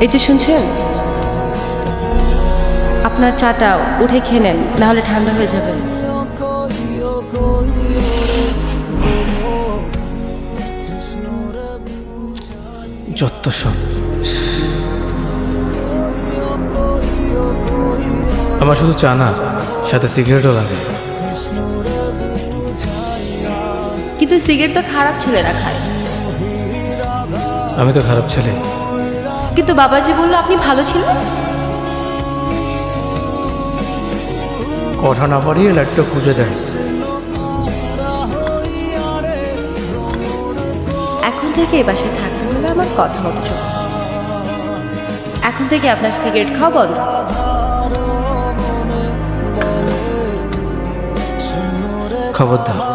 এই যে শুনছেন, আপনার চাটা উঠে খেয়ে নেন, নাহলে ঠান্ডা হয়ে যাবে। যত সব। আমার শুধু চা না, সাথে সিগারেটও লাগে। কিন্তু সিগারেট তো খারাপ ছেলেরা খায়। আমি তো খারাপ ছেলে। কিন্তু বাবাজি বললো আপনি ভালো ছিলেন। কথা না পারিয়ে লাইটটা খুঁজে দেন। এখন থেকে এই বাসায় থাকতে হলে আমার কথা মতো চলবে। এখন থেকে আপনার সিগারেট খাওয়া বন্ধ। খবরদার।